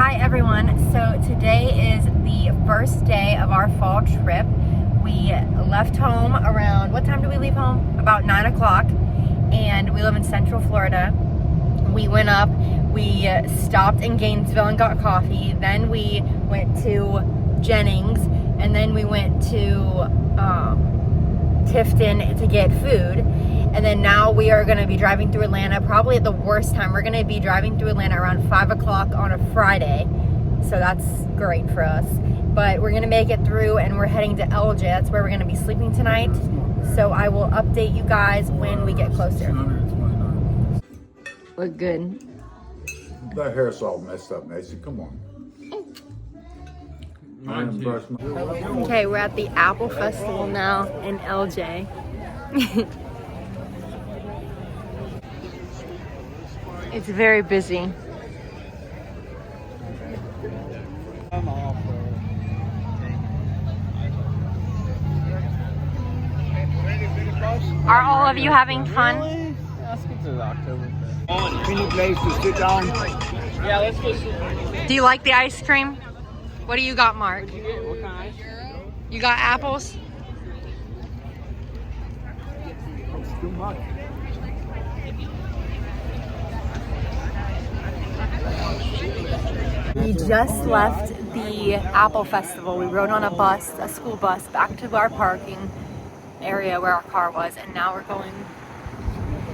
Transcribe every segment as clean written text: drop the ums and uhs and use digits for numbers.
Hi everyone, so today is the first day of our fall trip. We left home around, what time did we leave home? About 9 o'clock, and we live in Central Florida. We went up, we stopped in Gainesville and got coffee, then we went to Jennings, and then we went to Tifton to get food. And then now we are going to be driving through Atlanta, probably at the worst time. We're going to be driving through Atlanta around 5 o'clock on a Friday. So that's great for us. But we're going to make it through and we're heading to LJ. That's where we're going to be sleeping tonight. So I will update you guys when we get closer. Look good. That hair's all messed up, Macy. Come on. Okay, we're at the Apple Festival now in LJ. It's very busy. Are all of you having fun? Really? Let's get to the Oktoberfest. Any place to sit down? Yeah, let's go sit. Do you like the ice cream? What do you got, Mark? What kind of ice cream? You got apples? That's too much. We just left the Apple Festival. We rode on a bus, a school bus, back to our parking area where our car was, and now we're going.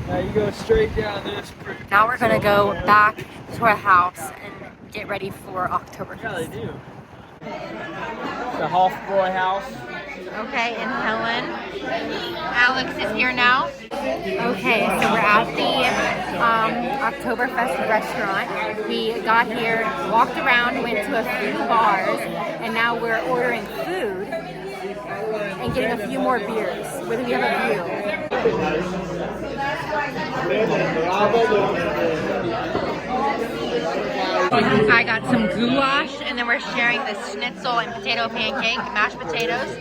Now you go straight down this. Now we're gonna go back to our house and get ready for Oktoberfest. Yeah, they do. The Hofbräu house. Okay, and Helen. Alex is here now. Okay, so we're at the Oktoberfest restaurant. We got here, walked around, went to a few bars, and now we're ordering food and getting a few more beers. Whether we have a view. I got some goulash, and then we're sharing the schnitzel and potato pancake, mashed potatoes,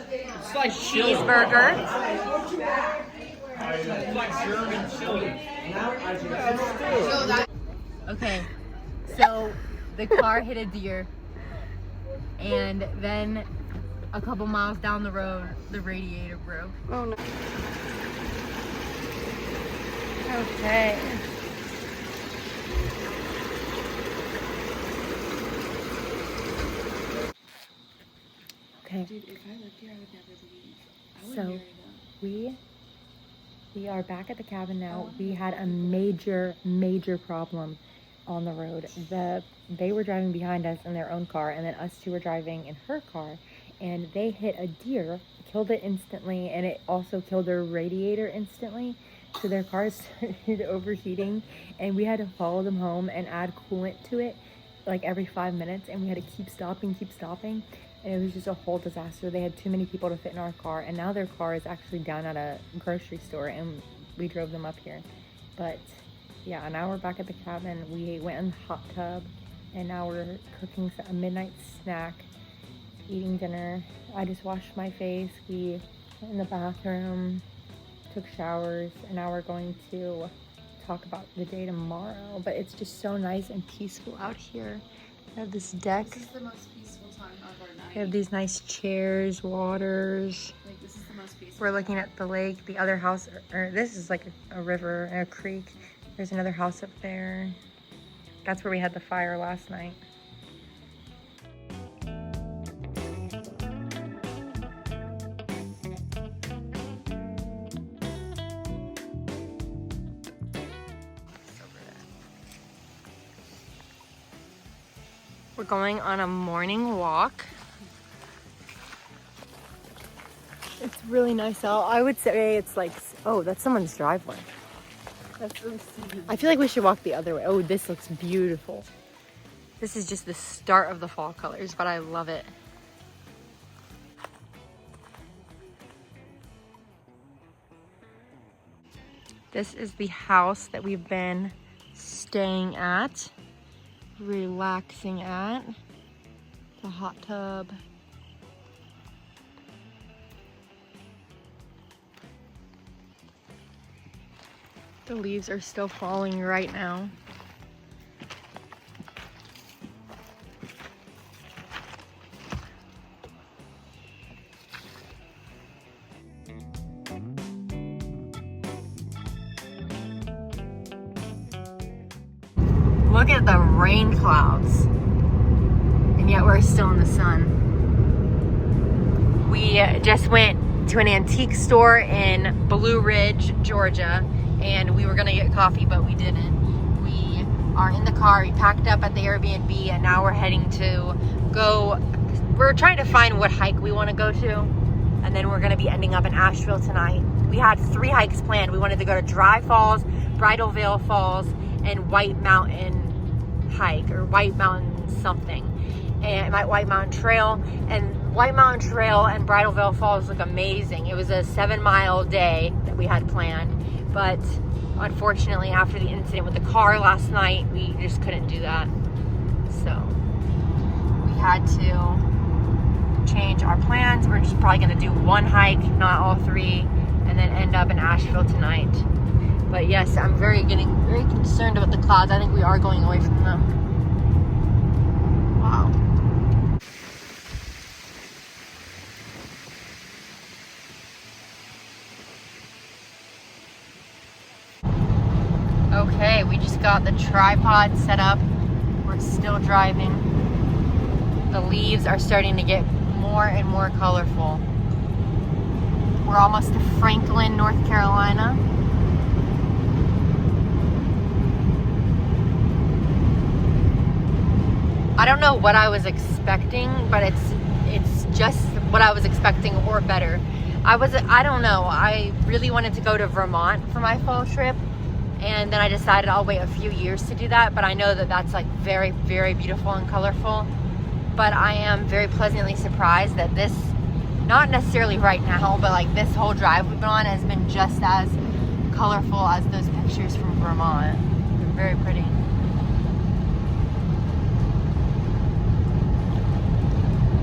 It's like cheeseburger. It's like German chili. Okay, so the car hit a deer, and then a couple miles down the road, the radiator broke. Oh no. Okay. Okay. Dude, if I lived here, I would never leave. I would So marry them. we are back at the cabin now. We had a major problem on the road. They were driving behind us in their own car, and then us two were driving in her car, and they hit a deer, killed it instantly, and it also killed their radiator instantly. So their car started overheating, and we had to follow them home and add coolant to it like every 5 minutes, and we had to keep stopping, and it was just a whole disaster. They had too many people to fit in our car, and now their car is actually down at a grocery store, and we drove them up here. But yeah, now we're back at the cabin. We went in the hot tub, and now we're cooking a midnight snack, eating dinner. I just washed my face. We went in the bathroom, took showers, and now we're going to talk about the day tomorrow. But it's just so nice and peaceful out here. We have this deck. This is the most peaceful time of our night. We have these nice chairs, waters. Like, this is the most peaceful. We're looking at the lake. The other house, or this is like a river, a creek. There's another house up there. That's where we had the fire last night. We're going on a morning walk. It's really nice out. I would say it's like, oh, that's someone's driveway. That's really sweet. I feel like we should walk the other way. Oh, this looks beautiful. This is just the start of the fall colors, but I love it. This is the house that we've been staying at, relaxing at. The hot tub. The leaves are still falling right now. look at the rain clouds. And yet we're still in the sun. We just went to an antique store in Blue Ridge, Georgia, and we were gonna get coffee, but we didn't. We are in the car, we packed up at the Airbnb, and now we're heading to go, we're trying to find what hike we wanna go to, and then we're gonna be ending up in Asheville tonight. We had 3 hikes planned. We wanted to go to Dry Falls, Bridal Veil Falls, and White Mountain hike, or White Mountain something. And White Mountain Trail, and White Mountain Trail and Bridal Veil Falls look amazing. It was a 7-mile day that we had planned, but unfortunately after the incident with the car last night, we just couldn't do that. So we had to change our plans. We're just probably gonna do 1 hike, not all 3, and then end up in Asheville tonight. But yes, I'm getting very concerned about the clouds. I think we are going away from them. Wow. Okay, we just got the tripod set up. We're still driving. The leaves are starting to get more and more colorful. We're almost to Franklin, North Carolina. I don't know what I was expecting, but it's just what I was expecting or better. I don't know. I really wanted to go to Vermont for my fall trip, and then I decided I'll wait a few years to do that, but I know that that's like very, very beautiful and colorful. But I am very pleasantly surprised that this, not necessarily right now, but like this whole drive we've been on has been just as colorful as those pictures from Vermont. They're very pretty.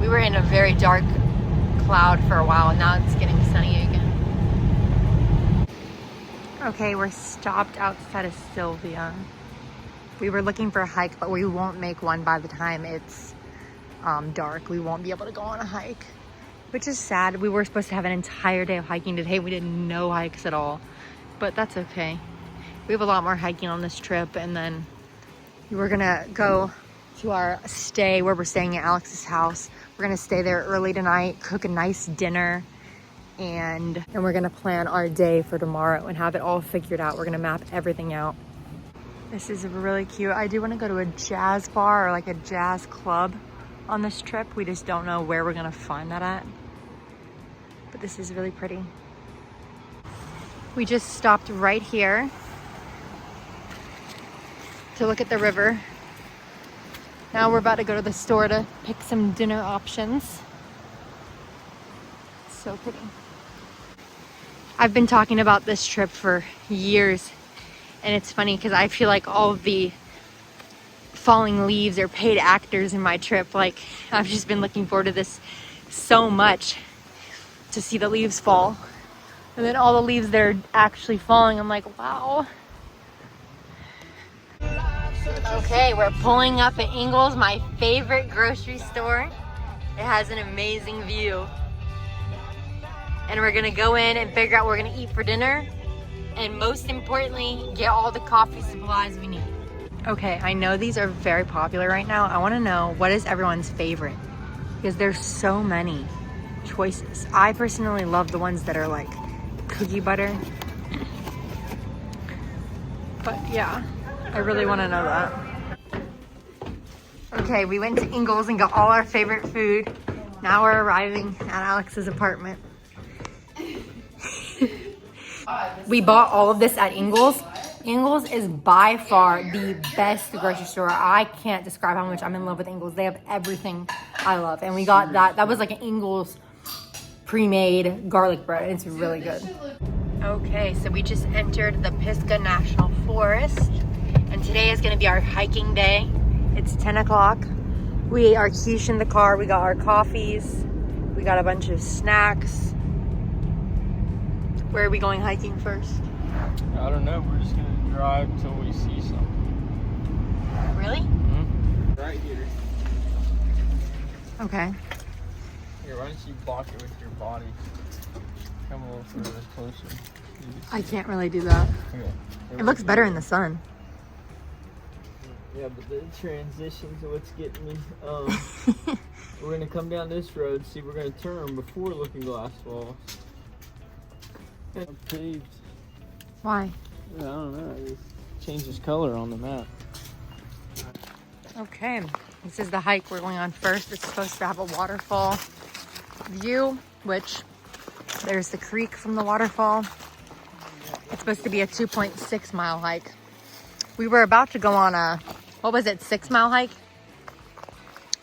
We were in a very dark cloud for a while, and now it's getting sunny again. Okay, we're stopped outside of Sylvia. We were looking for a hike, but we won't make one by the time it's dark. We won't be able to go on a hike, which is sad. We were supposed to have an entire day of hiking today. We did no hikes at all, but that's okay. We have a lot more hiking on this trip, and then we're gonna go to our stay where we're staying at Alex's house. We're gonna stay there early tonight, cook a nice dinner, and we're gonna plan our day for tomorrow and have it all figured out. We're gonna map everything out. This is really cute. I do wanna go to a jazz bar or like a jazz club on this trip. We just don't know where we're gonna find that at. But this is really pretty. We just stopped right here to look at the river. Now we're about to go to the store to pick some dinner options. So pretty. I've been talking about this trip for years, and it's funny because I feel like all of the falling leaves are paid actors in my trip. Like, I've just been looking forward to this so much, to see the leaves fall. And then all the leaves that are actually falling, I'm like, wow. Okay, we're pulling up at Ingles, my favorite grocery store. It has an amazing view. And we're gonna go in and figure out what we're gonna eat for dinner. And most importantly, get all the coffee supplies we need. Okay, I know these are very popular right now. I wanna know, what is everyone's favorite? Because there's so many choices. I personally love the ones that are like cookie butter. But yeah, I really wanna know that. Okay, we went to Ingles and got all our favorite food. Now we're arriving at Alex's apartment. We bought all of this at Ingles. Ingles is by far the best grocery store. I can't describe how much I'm in love with Ingles. They have everything I love. And we got that. That was like an Ingles pre-made garlic bread. It's really good. Okay, so we just entered the Pisgah National Forest. And today is gonna be our hiking day. It's 10 o'clock. We are quiche in the car. We got our coffees. We got a bunch of snacks. Where are we going hiking first? I don't know. We're just gonna drive until we see something. Really? Mm-hmm. Right here. Okay. Here, why don't you block it with your body? Come a little further, closer. I can't really do that. Okay. It looks better in the sun. Yeah, but the transitions are what's getting me. We're gonna come down this road, see we're gonna turn before Looking Glass Falls. Paved. Why? I don't know, it just changes color on the map. Okay, this is the hike we're going on first. It's supposed to have a waterfall view, which there's the creek from the waterfall. It's supposed to be a 2.6 mile hike. We were about to go on a, 6 mile hike?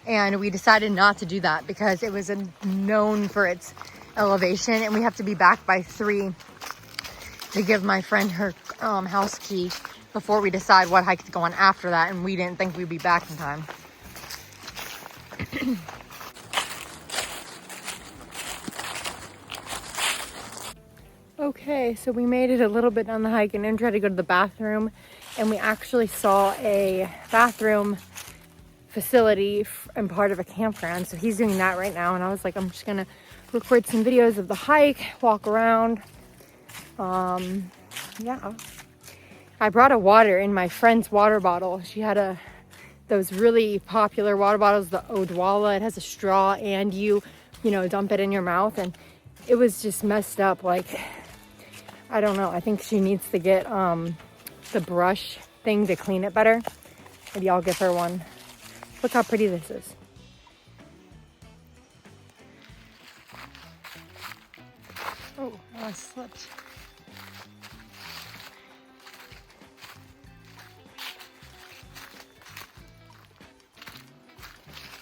And we decided not to do that because it was known for its elevation, and we have to be back by 3 to give my friend her house key before we decide what hike to go on after that, and we didn't think we'd be back in time. Okay, so we made it a little bit down the hike and then tried to go to the bathroom, and we actually saw a bathroom facility and part of a campground. So he's doing that right now, and I was like, I'm just gonna record some videos of the hike, walk around. Yeah. I brought a water in my friend's water bottle. She had those really popular water bottles, the Odwalla. It has a straw and you dump it in your mouth, and it was just messed up. Like, I don't know. I think she needs to get the brush thing to clean it better. Maybe I'll give her one. Look how pretty this is. Oh, I slipped.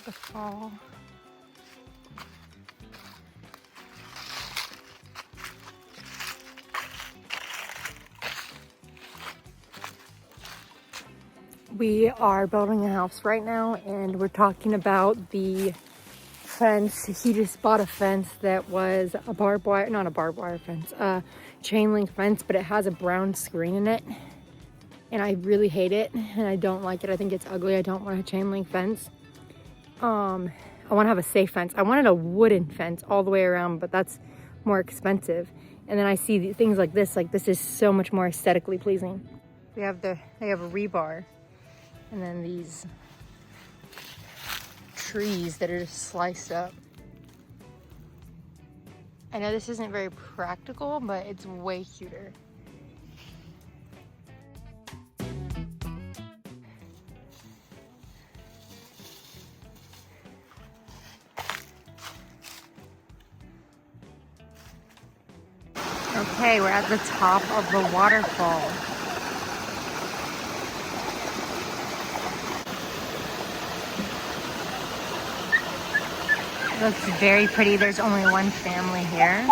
The fall. We are building a house right now, and we're talking about the fence. He just bought a fence that was a barbed wire, not a barbed wire fence, a chain link fence, but it has a brown screen in it. And I really hate it, and I don't like it. I think it's ugly. I don't want a chain link fence. I want to have a safe fence. I wanted a wooden fence all the way around, but that's more expensive. And then I see things like this is so much more aesthetically pleasing. They have a rebar, and then these trees that are just sliced up. I know this isn't very practical, but it's way cuter. Okay, we're at the top of the waterfall. It looks very pretty. There's only one family here.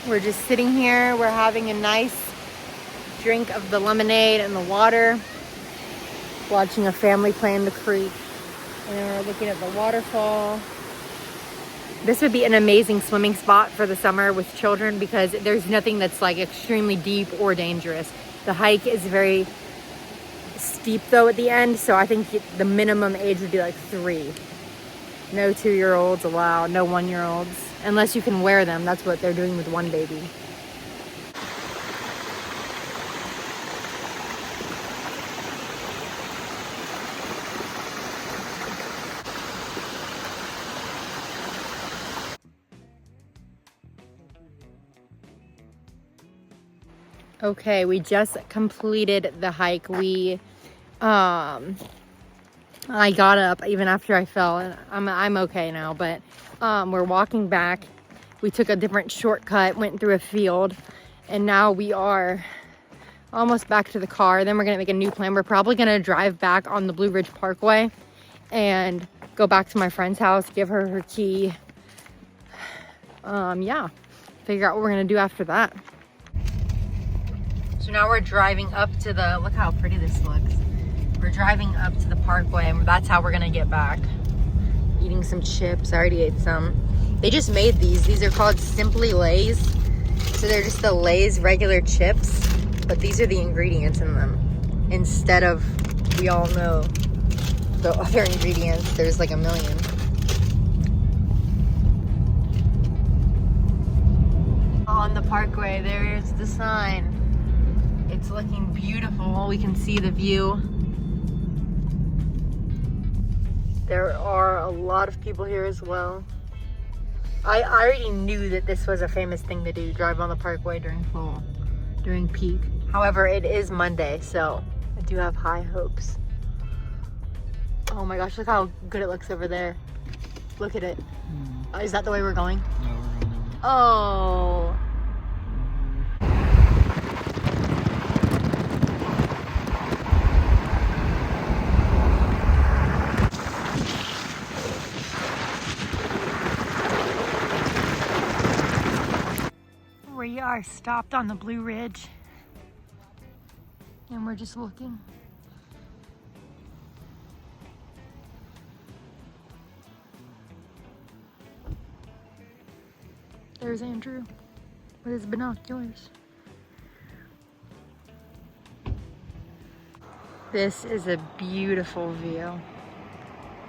We're just sitting here. We're having a nice drink of the lemonade and the water, watching a family play in the creek. And then we're looking at the waterfall. This would be an amazing swimming spot for the summer with children because there's nothing that's like extremely deep or dangerous. The hike is very steep though at the end, so I think the minimum age would be like 3. No 2-year-olds allowed, no 1-year-olds, unless you can wear them. That's what they're doing with one baby. Okay, we just completed the hike. I got up even after I fell, and I'm okay now, but we're walking back. We took a different shortcut, went through a field, and now we are almost back to the car. Then we're gonna make a new plan. We're probably gonna drive back on the Blue Ridge Parkway and go back to my friend's house, give her her key. Yeah, figure out what we're gonna do after that. So now we're driving up to the, look how pretty this looks. We're driving up to the Parkway, and that's how we're gonna get back. Eating some chips, I already ate some. They just made these. These are called Simply Lay's. So they're just the Lay's regular chips, but these are the ingredients in them. Instead of, we all know, the other ingredients, there's like a million. On the Parkway, there's the sign. It's looking beautiful. We can see the view. There are a lot of people here as well. I already knew that this was a famous thing to do, drive on the Parkway during peak. However, it is Monday, so I do have high hopes. Oh my gosh, look how good it looks over there. Look at it. Is that the way we're going? No, we're going over. Oh. We are stopped on the Blue Ridge and we're just looking. There's Andrew with his binoculars. This is a beautiful view.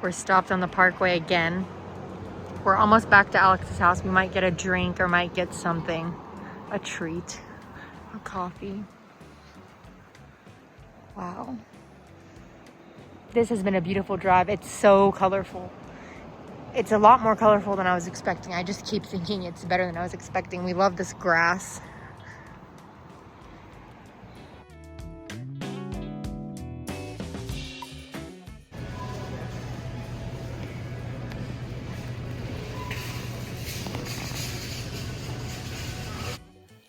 We're stopped on the Parkway again. We're almost back to Alex's house. We might get a drink or might get something, a treat, a coffee. Wow. This has been a beautiful drive. It's so colorful. It's a lot more colorful than I was expecting. I just keep thinking it's better than I was expecting. We love this grass.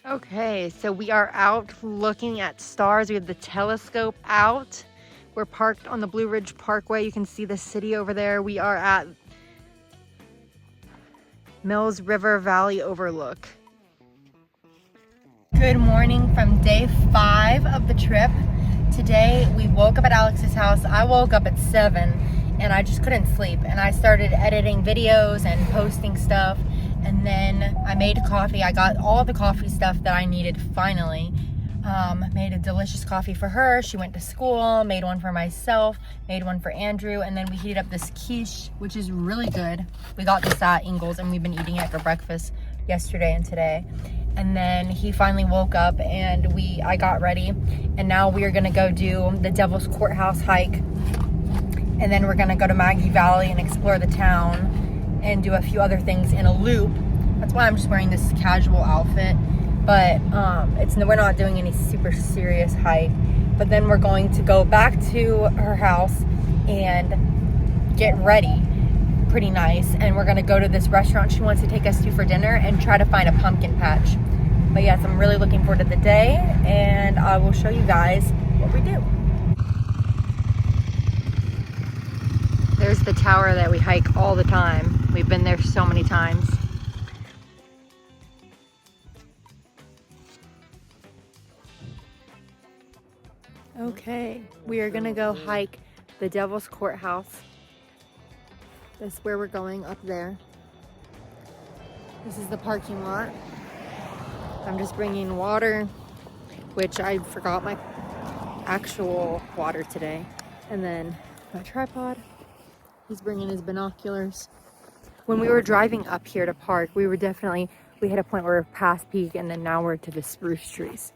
Okay, so we are out looking at stars. We have the telescope out. We're parked on the Blue Ridge Parkway. You can see the city over there. We are at Mills River Valley Overlook. Good morning from day 5 of the trip. Today we woke up at Alex's house. I woke up at 7 and I just couldn't sleep. And I started editing videos and posting stuff. And then I made coffee. I got all the coffee stuff that I needed finally. Made a delicious coffee for her. She went to school, made one for myself, made one for Andrew, and then we heated up this quiche, which is really good. We got this at Ingles and we've been eating it for breakfast yesterday and today. And then he finally woke up and I got ready. And now we are gonna go do the Devil's Courthouse hike. And then we're gonna go to Maggie Valley and explore the town and do a few other things in a loop. That's why I'm just wearing this casual outfit. But we're not doing any super serious hike. But then we're going to go back to her house and get ready. Pretty nice. And we're gonna go to this restaurant she wants to take us to for dinner and try to find a pumpkin patch. But yes, I'm really looking forward to the day and I will show you guys what we do. There's the tower that we hike all the time. We've been there so many times. Okay, we are gonna go hike the Devil's Courthouse. That's where we're going, up there. This is the parking lot. I'm just bringing water, which I forgot my actual water today. And then my tripod. He's bringing his binoculars. When we were driving up here to park, we hit a point where we're past peak and then now we're to the spruce trees.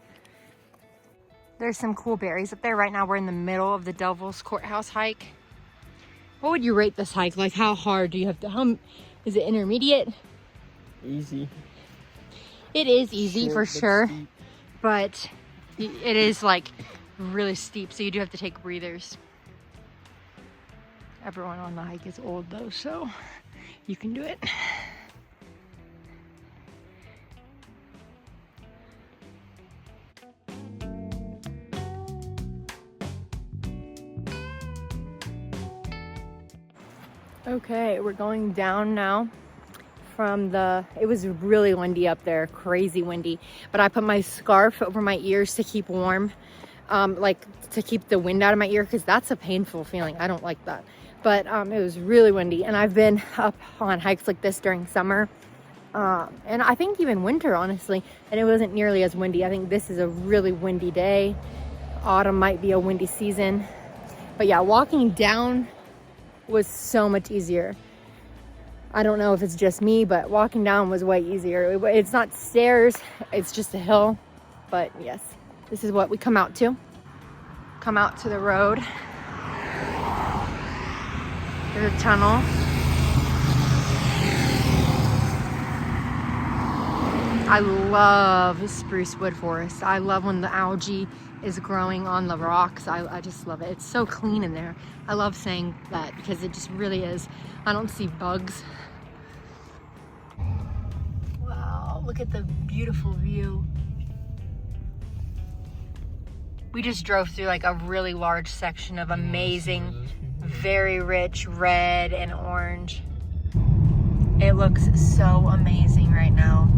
There's some cool berries up there. Right now we're in the middle of the Devil's Courthouse hike. What would you rate this hike? Like how hard do you have to, is it intermediate? Easy. It is easy Short, for but sure, steep. but it is like really steep, so you do have to take breathers. Everyone on the hike is old though, so you can do it. Okay, we're going down now from it was really windy up there, crazy windy, but I put my scarf over my ears to keep warm, like to keep the wind out of my ear, because that's a painful feeling. I don't like that. But it was really windy, and I've been up on hikes like this during summer, and I think even winter, honestly, and it wasn't nearly as windy. I think this is a really windy day. Autumn might be a windy season, but yeah, walking down was so much easier. I don't know if it's just me, but walking down was way easier. It's not stairs, it's just a hill, but yes, This is what we come out to. Come out to the road. There's a tunnel. I love spruce wood forest. I love when the algae is growing on the rocks. I just love it. It's so clean in there. I love saying that because it just really is. I don't see bugs. Wow, look at the beautiful view. We just drove through like a really large section of amazing, very rich red and orange. It looks so amazing right now.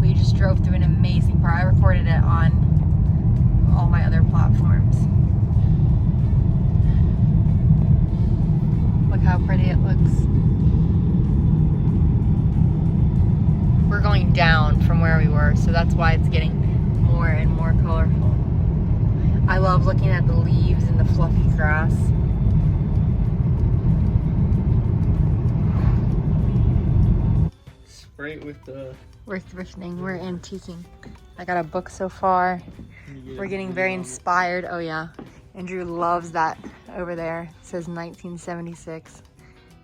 We just drove through an amazing part. I recorded it on all my other platforms. Look how pretty it looks. We're going down from where we were, so that's why it's getting more and more colorful. I love looking at the leaves and the fluffy grass. Spray it with the... We're thrifting, we're antiquing. I got a book so far. We're getting very inspired. Oh yeah, Andrew loves that over there. It says 1976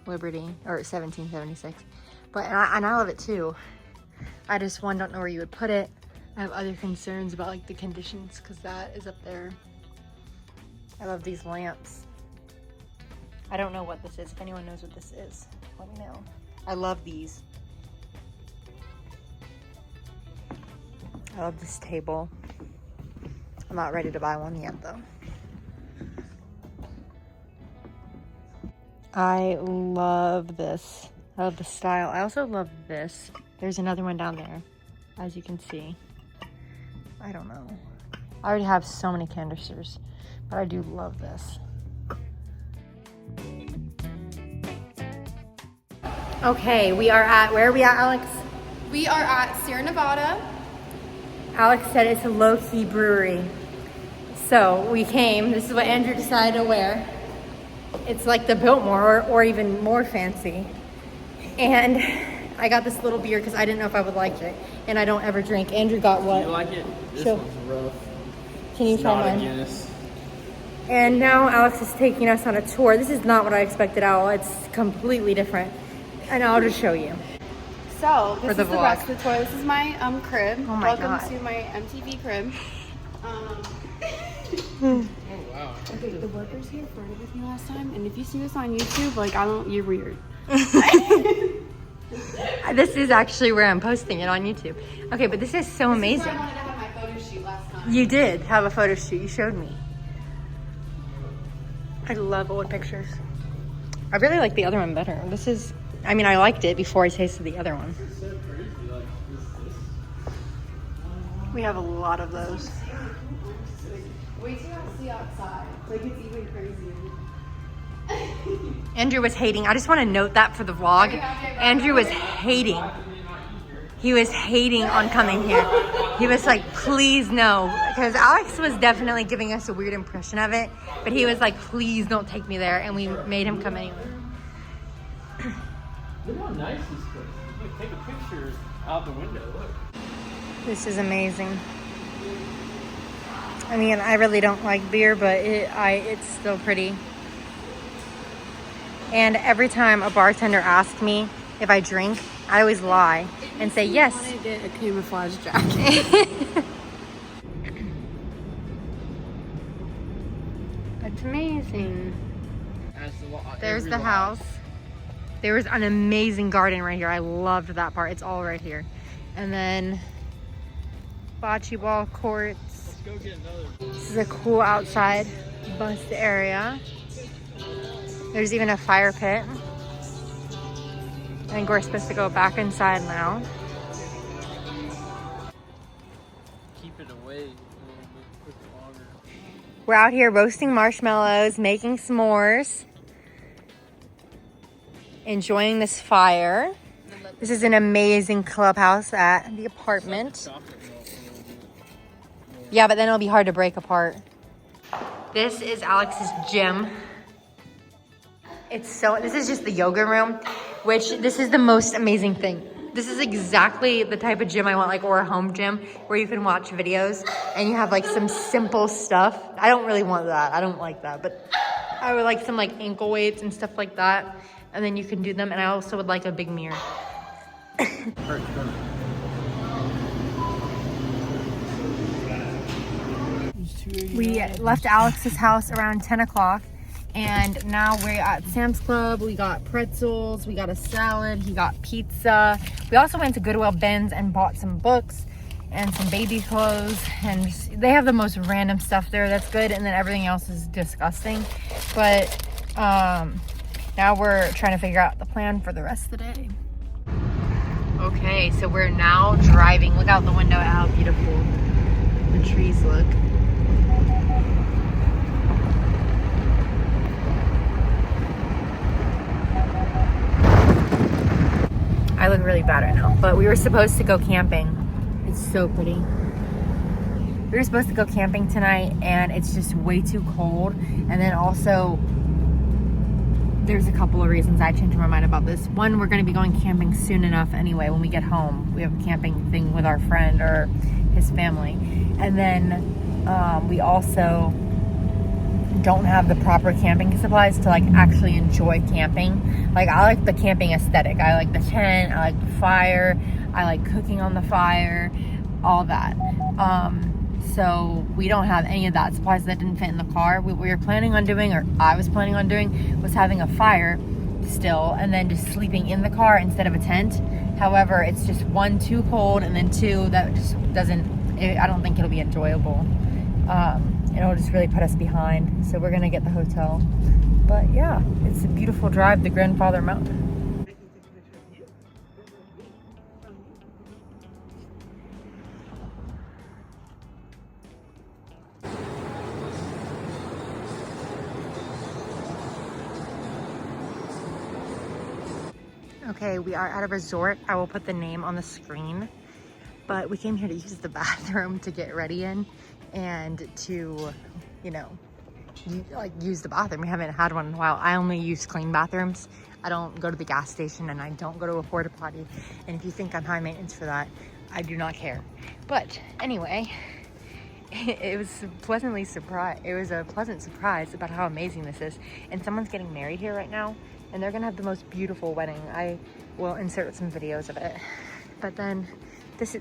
Liberty, or 1776. But and I love it too. I just don't know where you would put it. I have other concerns about like the conditions because that is up there. I love these lamps. I don't know what this is. If anyone knows what this is, let me know. I love these. I love this table. I'm not ready to buy one yet though. I love this. I love the style. I also love this. There's another one down there, as you can see. I don't know. I already have so many canisters, but I do love this. Okay, we are at, where are we at, Alex? We are at Sierra Nevada. Alex said it's a low-key brewery. So we came, this is what Andrew decided to wear. It's like the Biltmore or even more fancy. And I got this little beer because I didn't know if I would like it. And I don't ever drink. Andrew got what? Do you like it? This So- one's rough. Can you It's try not a mine? Guinness. And now Alex is taking us on a tour. This is not what I expected at all. It's completely different. And I'll just show you. So For this the is the vlog. rest of the tour. This is my crib. Oh my Welcome God. to my MTV crib. Oh wow. Okay, the workers here flirted with me last time, and if you see this on YouTube, like you're weird. This is actually where I'm posting it on YouTube. Okay, but this is so amazing. I wanted to have my photo shoot last time. You did have a photo shoot. You showed me. I love old pictures. I really like the other one better. This is, I mean, I liked it before I tasted the other one. We have a lot of those. Wait till you see outside. Like it's even crazier. Andrew was hating. I just want to note that for the vlog. Andrew was hating. He was hating on coming here. He was like, please no. Because Alex was definitely giving us a weird impression of it. But he was like, please don't take me there. And we made him come anyway. Look how nice this place is. Look, take a picture out the window. Look. This is amazing. I mean, I really don't like beer, but it's still pretty. And every time a bartender asks me if I drink, I always lie and say yes. I wanted to get a camouflage jacket. That's amazing. As There's every the lot. house. There was an amazing garden right here. I loved that part. It's all right here. And then bocce ball courts. Let's go get another. This is a cool outside bus area. There's even a fire pit. I think we're supposed to go back inside now. Keep it away a little bit longer. We're out here roasting marshmallows, making s'mores, enjoying this fire. This is an amazing clubhouse at the apartment. Chocolate milk a little bit. Yeah, but then it'll be hard to break apart. This is Alex's gym. This is just the yoga room, which this is the most amazing thing. This is exactly the type of gym I want, like, or a home gym where you can watch videos and you have like some simple stuff. I don't really want that. I don't like that, but I would like some like ankle weights and stuff like that. And then you can do them. And I also would like a big mirror. We left Alex's house around 10 o'clock. And now we're at Sam's Club. We got pretzels, we got a salad, he got pizza. We also went to Goodwill Ben's and bought some books and some baby clothes. And they have the most random stuff there that's good, and then everything else is disgusting. But now we're trying to figure out the plan for the rest of the day. Okay, so we're now driving. Look out the window at how beautiful the trees look. I look really bad right now, but we were supposed to go camping. It's so pretty. We were supposed to go camping tonight and it's just way too cold. And then also, there's a couple of reasons I changed my mind about this. One, we're gonna be going camping soon enough anyway when we get home. We have a camping thing with our friend or his family. And then we also don't have the proper camping supplies to like actually enjoy camping. Like, I like the camping aesthetic. I like the tent, I like the fire, I like cooking on the fire, all that. So we don't have any of that. Supplies that didn't fit in the car. What we were planning on doing, or I was planning on doing, was having a fire still and then just sleeping in the car instead of a tent. However, it's just one, too cold, and then two, that just doesn't, I don't think it'll be enjoyable. It'll just really put us behind. So we're gonna get the hotel. But yeah, it's a beautiful drive to Grandfather Mountain. Okay, we are at a resort. I will put the name on the screen. But we came here to use the bathroom to get ready in and to, you know, use the bathroom. We haven't had one in a while. I only use clean bathrooms. I don't go to the gas station and I don't go to a porta potty. And if you think I'm high maintenance for that, I do not care. But anyway, it was pleasantly surprised. It was a pleasant surprise about how amazing this is. And someone's getting married here right now, and they're gonna have the most beautiful wedding. I will insert some videos of it. But then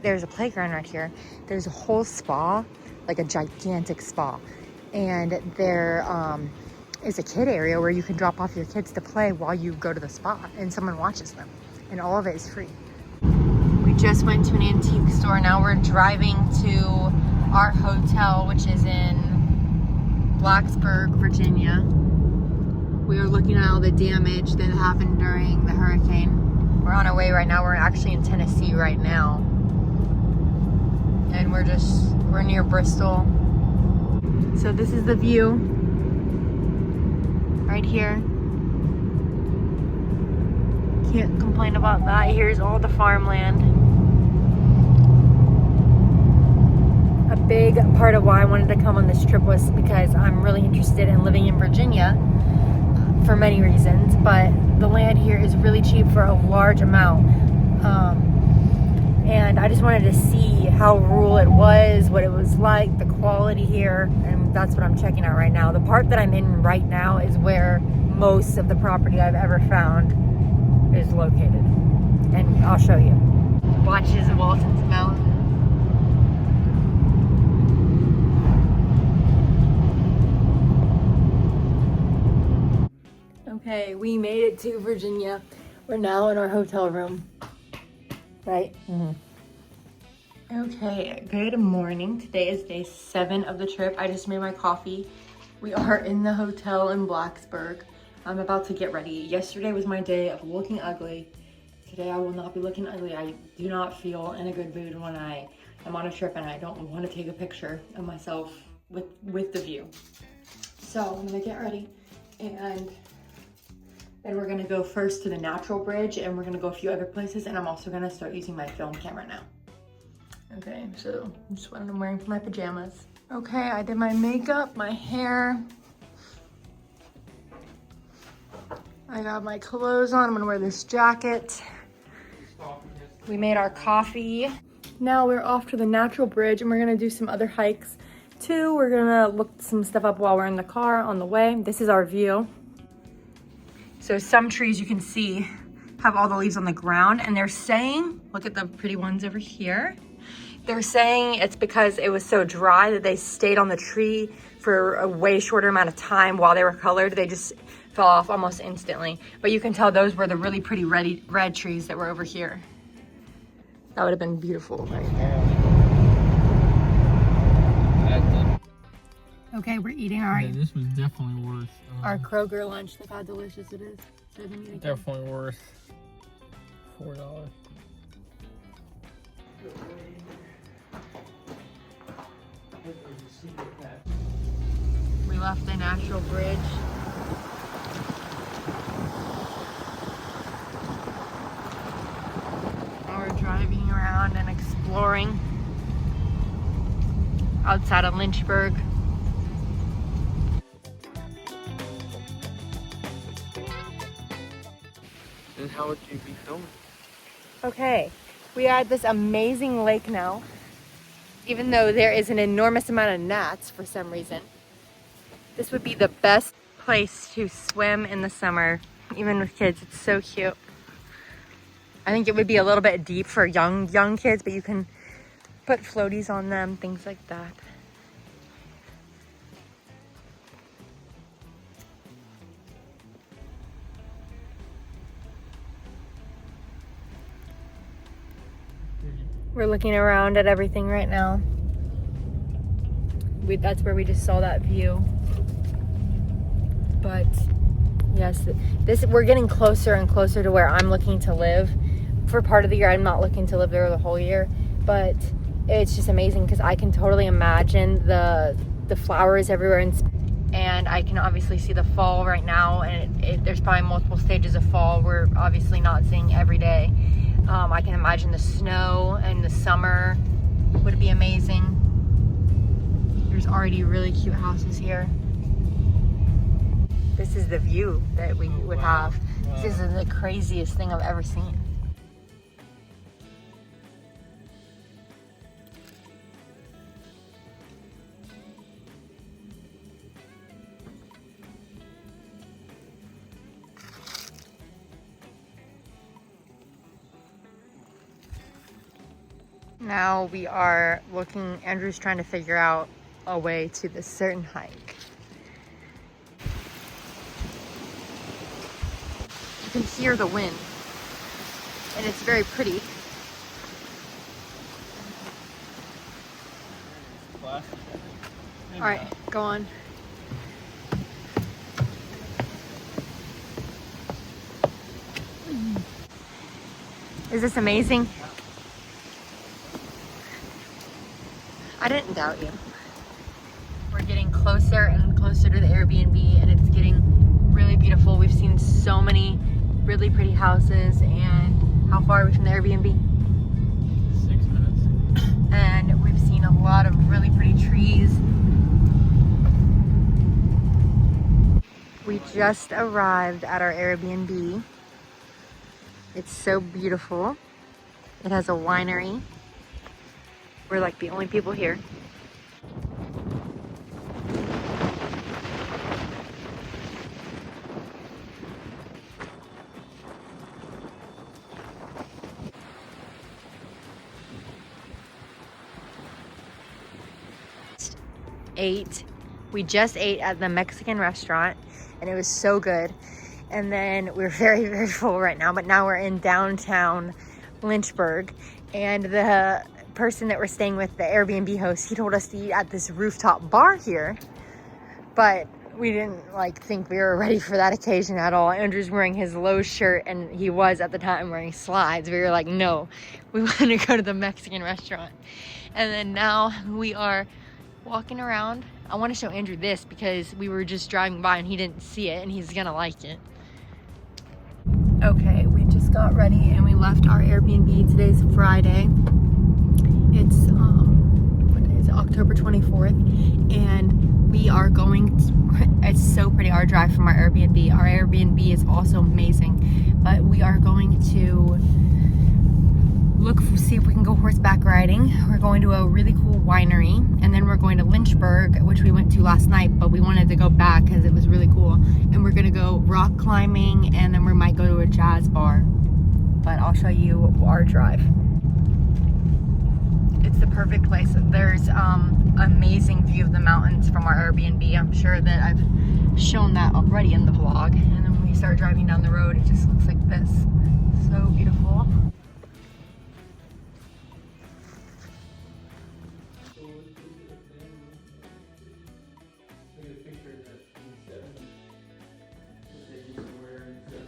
there's a playground right here. There's a whole spa, like a gigantic spa. And there is a kid area where you can drop off your kids to play while you go to the spa and someone watches them. And all of it is free. We just went to an antique store. Now we're driving to our hotel, which is in Blacksburg, Virginia. We are looking at all the damage that happened during the hurricane. We're on our way right now. We're actually in Tennessee right now. And we're near Bristol. So this is the view right here. Can't complain about that. Here's all the farmland. A big part of why I wanted to come on this trip was because I'm really interested in living in Virginia for many reasons, but the land here is really cheap for a large amount. And I just wanted to see how rural it was, what it was like, the quality here, and that's what I'm checking out right now. The part that I'm in right now is where most of the property I've ever found is located. And I'll show you. Watches Walton's Mountain. Okay, we made it to Virginia. We're now in our hotel room. Right? Mm-hmm. Okay, good morning. Today is day 7 of the trip. I just made my coffee. We are in the hotel in Blacksburg. I'm about to get ready. Yesterday was my day of looking ugly. Today I will not be looking ugly. I do not feel in a good mood when I am on a trip and I don't want to take a picture of myself with the view. So I'm gonna get ready and then we're gonna go first to the Natural Bridge and we're gonna go a few other places, and I'm also gonna start using my film camera now. Okay, so this is what I'm wearing for my pajamas. Okay, I did my makeup, my hair. I got my clothes on. I'm gonna wear this jacket. We made our coffee. Now we're off to the natural bridge and we're gonna do some other hikes too. We're gonna look some stuff up while we're in the car on the way. This is our view. So some trees you can see have all the leaves on the ground, and they're saying, look at the pretty ones over here. They're saying it's because it was so dry that they stayed on the tree for a way shorter amount of time while they were colored. They just fell off almost instantly. But you can tell those were the really pretty red trees that were over here. That would have been beautiful right there. Okay, we're eating our this was definitely worth. our Kroger lunch. Look how delicious it is. Definitely worth $4. We left the natural bridge. Now we're driving around and exploring outside of Lynchburg. And how would you be filming? Okay, we are at this amazing lake now, even though there is an enormous amount of gnats for some reason. This would be the best place to swim in the summer, even with kids. It's so cute. I think it would be a little bit deep for young kids, but you can put floaties on them, things like that. We're looking around at everything right now. That's where we just saw that view. But yes, we're getting closer and closer to where I'm looking to live. For part of the year, I'm not looking to live there the whole year, but it's just amazing because I can totally imagine the flowers everywhere, and I can obviously see the fall right now, and there's probably multiple stages of fall we're obviously not seeing every day. I can imagine the snow and the summer would be amazing. There's already really cute houses here. This is the view that we would have. This is the craziest thing I've ever seen. Now we are looking, Andrew's trying to figure out a way to this certain hike. You can hear the wind, and it's very pretty. All right, go on. Is this amazing? I didn't doubt you. We're getting closer and closer to the Airbnb, and it's getting really beautiful. We've seen so many really pretty houses. And how far are we from the Airbnb? 6 minutes. And we've seen a lot of really pretty trees. We just arrived at our Airbnb. It's so beautiful. It has a winery. We're like the only people here. We just ate at the Mexican restaurant, and it was so good. And then we're very, very full right now, but now we're in downtown Lynchburg, and the person that we're staying with, the Airbnb host, he told us to eat at this rooftop bar here, but we didn't think we were ready for that occasion at all. Andrew's wearing his low shirt, and he was at the time wearing slides. We were like, no, we want to go to the Mexican restaurant. And then now we are walking around. I want to show Andrew this because we were just driving by and he didn't see it, and he's gonna like it. Okay, we just got ready and we left our Airbnb. Today's Friday. It's what day is it? October 24th, and we are going to, it's so pretty, our drive from our Airbnb. Our Airbnb is also amazing, but we are going to see if we can go horseback riding. We're going to a really cool winery, and then we're going to Lynchburg, which we went to last night, but we wanted to go back because it was really cool. And we're gonna go rock climbing, and then we might go to a jazz bar. But I'll show you our drive. It's the perfect place. There's amazing view of the mountains from our Airbnb. I'm sure that I've shown that already in the vlog. And then when we start driving down the road, it just looks like this. So beautiful.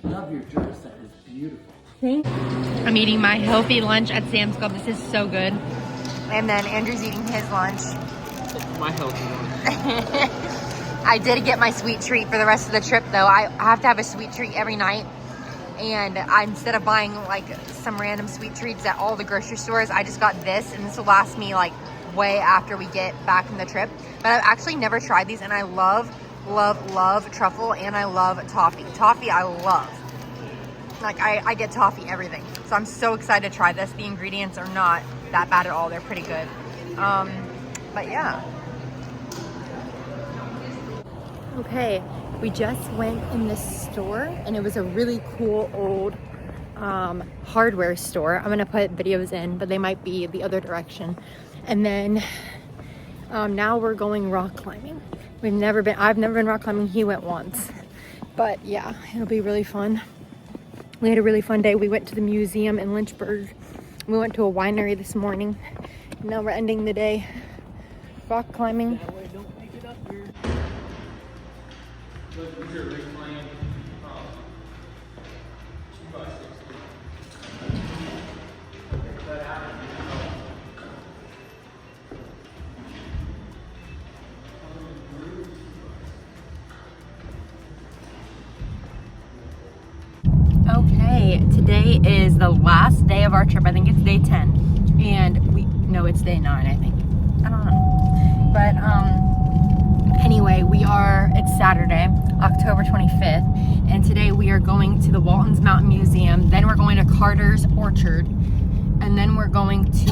Love your dress, that is beautiful. I'm eating my healthy lunch at Sam's Club. This is so good. And then Andrew's eating his lunch. My healthy one. I did get my sweet treat for the rest of the trip though. I have to have a sweet treat every night. And instead of buying like some random sweet treats at all the grocery stores, I just got this, and this will last me like way after we get back from the trip. But I've actually never tried these, and I love truffle, and I love toffee. Toffee I love. Like I get toffee everything. So I'm so excited to try this. The ingredients are not that bad at all. They're pretty good. But yeah. Okay, we just went in this store, and it was a really cool old hardware store. I'm gonna put videos in, but they might be the other direction. And then now we're going rock climbing. I've never been rock climbing. He went once, but yeah, it'll be really fun. We had a really fun day. We went to the museum in Lynchburg. We went to a winery this morning. Now we're ending the day rock climbing. Okay, today is the last day of our trip. I think it's day 10. And no, it's day 9, I think. I don't know. But anyway, it's Saturday, October 25th. And today we are going to the Walton's Mountain Museum. Then we're going to Carter's Orchard. And then we're going to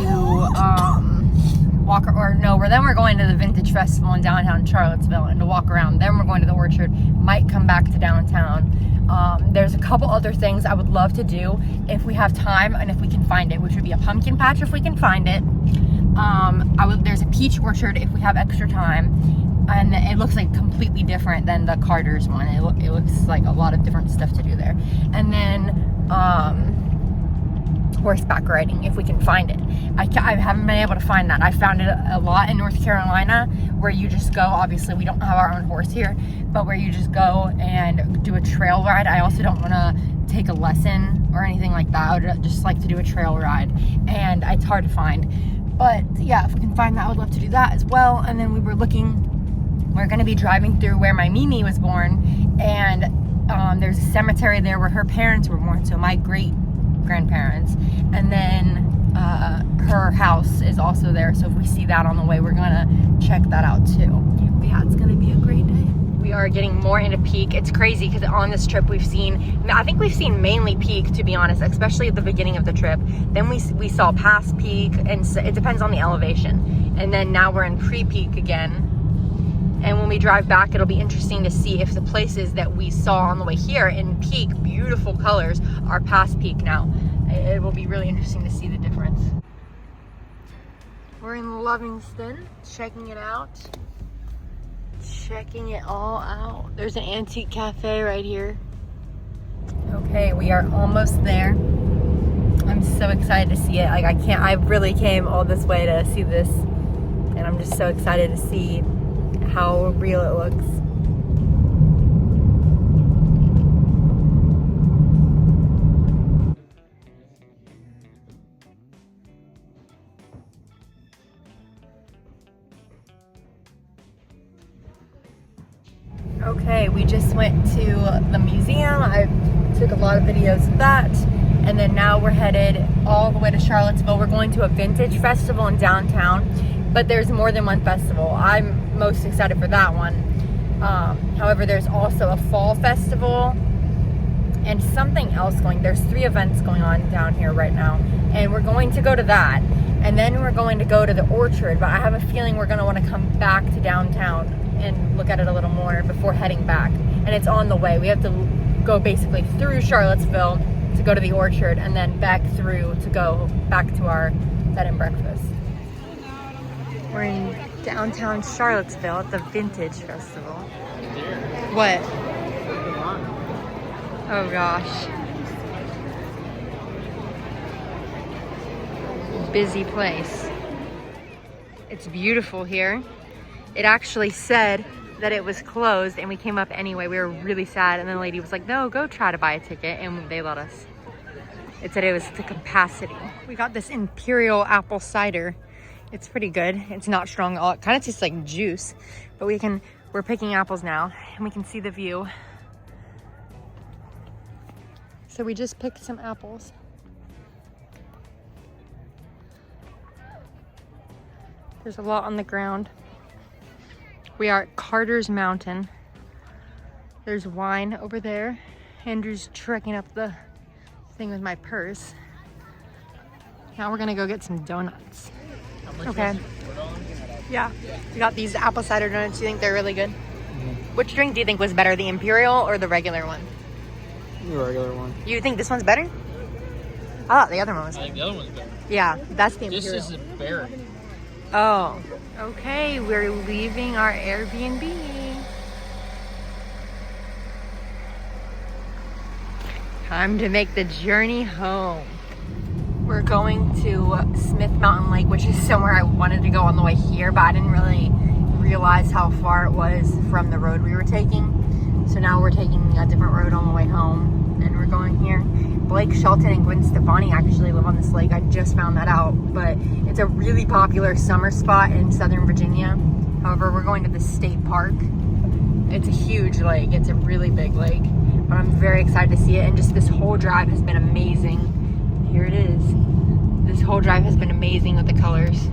we're going to the Vintage Festival in downtown Charlottesville and to walk around. Then we're going to the Orchard. Might come back to downtown. There's a couple other things I would love to do if we have time and if we can find it, which would be a pumpkin patch if we can find it. There's a peach orchard if we have extra time, and it looks like completely different than the Carter's one. It looks like a lot of different stuff to do there. And then horseback riding if we can find it. I haven't been able to find that. I found it a lot in North Carolina where you just go, obviously we don't have our own horse here, but where you just go and do a trail ride. I also don't want to take a lesson or anything like that. I would just like to do a trail ride, and it's hard to find. But yeah, if we can find that, I would love to do that as well. And then we're going to be driving through where my Mimi was born, and there's a cemetery there where her parents were born, so my great grandparents, and then her house is also there, so if we see that on the way, we're gonna check that out too. But yeah, it's gonna be a great day. We are getting more into peak. It's crazy because on this trip I think we've seen mainly peak, to be honest, especially at the beginning of the trip. Then we saw past peak, and so it depends on the elevation, and then now we're in pre-peak again. And when we drive back, it'll be interesting to see if the places that we saw on the way here in peak, beautiful colors, are past peak now. It will be really interesting to see the difference. We're in Livingston, checking it out. Checking it all out. There's an antique cafe right here. Okay, we are almost there. I'm so excited to see it. I really came all this way to see this, and I'm just so excited to see how real it looks. Okay, we just went to the museum. I took a lot of videos of that, and then now we're headed all the way to Charlottesville. We're going to a vintage festival in downtown, but there's more than one festival. I'm most excited for that one. However, there's also a fall festival, and something else going. There's 3 events going on down here right now, and we're going to go to that, and then we're going to go to the Orchard, but I have a feeling we're going to want to come back to downtown and look at it a little more before heading back. And it's on the way. We have to go basically through Charlottesville to go to the Orchard, and then back through to go back to our bed and breakfast. We're in downtown Charlottesville at the Vintage Festival. What? Oh gosh. Busy place. It's beautiful here. It actually said that it was closed, and we came up anyway. We were really sad, and then the lady was like, no, go try to buy a ticket, and they let us. It said it was to capacity. We got this Imperial apple cider. It's pretty good. It's not strong at all. It kind of tastes like juice, but we're picking apples now, and we can see the view. So we just picked some apples. There's a lot on the ground. We are at Carter's Mountain. There's wine over there. Andrew's trekking up the thing with my purse. Now we're gonna go get some donuts. Okay. Yeah. We got these apple cider donuts. You think they're really good? Which drink do you think was better, the Imperial or the regular one? The regular one. You think this one's better? I thought the other one was I think the other one's better. Yeah, that's the Imperial. This is a berry. Oh, okay. We're leaving our Airbnb. Time to make the journey home. We're going to Smith Mountain Lake, which is somewhere I wanted to go on the way here, but I didn't really realize how far it was from the road we were taking. So now we're taking a different road on the way home, and we're going here. Blake Shelton and Gwen Stefani actually live on this lake. I just found that out, but it's a really popular summer spot in Southern Virginia. However, we're going to the state park. It's a huge lake. It's a really big lake, but I'm very excited to see it, and just this whole drive has been amazing. Here it is. This whole drive has been amazing with the colors.